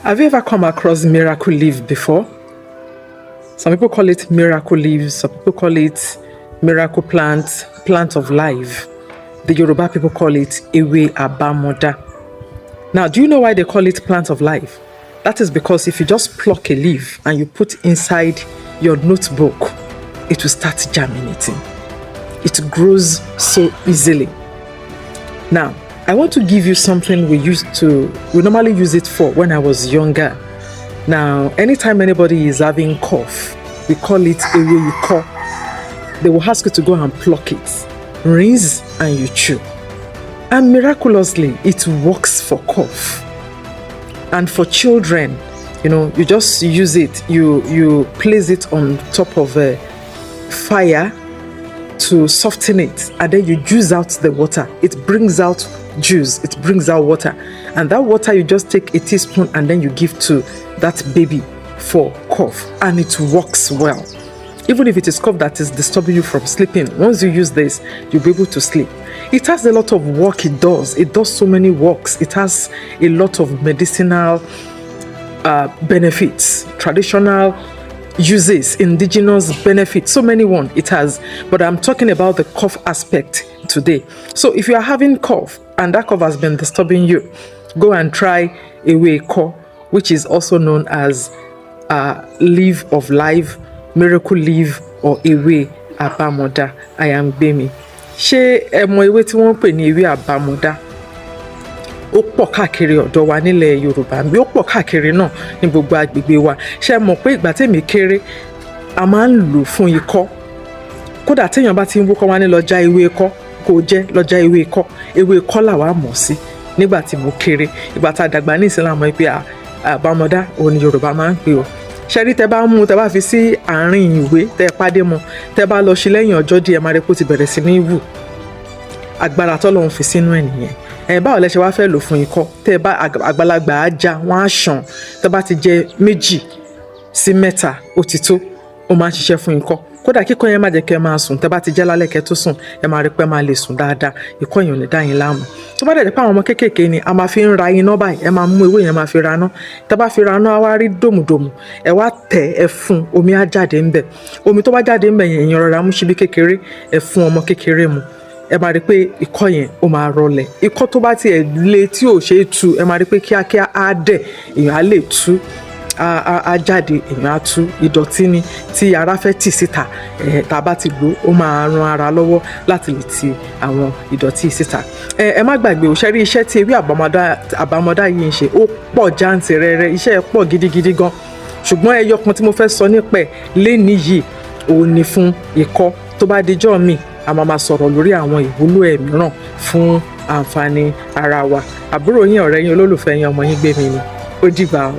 Have you ever come across miracle leaf before? Some people call it miracle leaves, some people call it miracle plant of life. The Yoruba people call it Ewe Abamoda. Now, do you know why they call it plant of life? That is because if you just pluck a leaf and you put inside your notebook, it will start germinating. It grows so easily. Now, I want to give you something we normally use it for when I was younger. Now, anytime anybody is having cough, we call it Ewe Iko. They will ask you to go and pluck it, rinse, and you chew. And miraculously, it works for cough. And for children, you just use it, you place it on top of a fire to soften it, and then you juice out the water. It brings out juice, it brings out water. And that water, you just take a teaspoon and then you give to that baby for cough, and it works well. Even if it is cough that is disturbing you from sleeping, once you use this, you'll be able to sleep. It has a lot of work it does. It does so many works. It has a lot of medicinal benefits, traditional uses, indigenous benefits, so many one it has. But I'm talking about the cough aspect today. So if you are having cough and that cough has been disturbing you, go and try Ewe Iko, which is also known as leaf of life, miracle leaf, or Ewe Abamoda. I am Gbemi. Ṣé ẹ mọ ewé tí wọ́n pè ní Ewe Abamoda? Ó pọ̀ káàkiri ọ̀dọ̀ wa nílẹ̀ Yorùbá, bí ó pọ̀ káàkiri náà ní gbogbo agbègbè wa. Ṣé mọ̀ pé ìgbà tèmi kéré a máa ń lò fún ikọ́. Kódà téèyàn bá ti ń wúkọ́ wá ní lọ já ewé ikọ́, kò jẹ́ lọ já ewé ikọ́. Ewé ikọ́ là wá mọ̀ sí nígbà tí mo kéré. Ìgbà tá a dàgbà ní ìsìn la mọ̀ pé Àbámọ́dá òun ni Yorùbá máa ń pè ó. Ṣẹ́rí tẹ bá mú, tẹ bá fi sí àárín ìwé tẹ pàdé mọ́, tẹ bá lọ sí lẹ́yìn ọjọ́ díẹ̀ máa rí pé ó ti bẹ̀rẹ̀ sí ní wù. Agbára t'Ọlọ́run fi sínú ẹ̀ nìyẹn. Báwo lẹ ṣe wá fẹ́ lò fún ikọ́? Tẹ bá àgbàlagbà á já, wọ́n á ṣàn. Tẹ bá ti jẹ 2 sí 3, ó ti tó. Ó máa ń ṣiṣẹ́ fún ikọ́. Kódà kíkọ́ yẹn má jẹ́ kẹ́ máa sùn. Tẹ bá ti jẹ́ lálẹ́ kẹ́ tó sùn, ẹ máa rí pé máa lè sùn dáadáa. Ikọ́ yẹn ò ní dá yín láàmú. Tó bá dẹ̀ pé àwọn ọmọ kéékèèké ni, a máa fi ń ra iná báyìí. Ẹ máa mú ewé yẹn máa fi raná. Tẹ bá fi raná, á wá rí dòmùdòmù. Ẹ wá tẹ̀ ẹ fún, omi á jáde ńbẹ̀. Omi tó bá jáde ńbẹ̀ yẹn, èèyàn rọra mú ṣíbí kékeré, ẹ fún ọmọ kékeré mu. Ẹ máa rí pé ikọ́ yẹn ó máa rọlẹ̀. Ikọ́ tó bá tiẹ̀ le tí ò ṣe é tú, ẹ máa rí pé kíákíá á dẹ̀, èèyàn á lè tú, á jáde, èèyàn á tú. Ìdọ̀tí ni tí ara fẹ́ tì síta, tá a bá ti lò ó máa ran ara lọ́wọ́ láti lè ti àwọn ìdọ̀tí síta. Ẹ má gbàgbé o, ṣe rí iṣẹ́ tí Ewe Abamoda yìí ń ṣe, ó pọ̀ jàǹtìrẹrẹ, iṣẹ́ ẹ̀ pọ̀ gidigidi gan. Ṣùgbọ́n ẹyọ kan tí mo fẹ́ sọ nípa ẹ̀ lénìí yìí, òun ni fún ikọ́. Tó bá dijọ́ mi, a máa sọ̀rọ̀ lórí àwọn ìwúlò ẹ̀ mìíràn fún àǹfààní ara wa. Àbúrò yín, ọ̀rẹ́ yín, olólùfẹ́ yín, ọmọ yín Gbémi ni. Ó dìgbà o.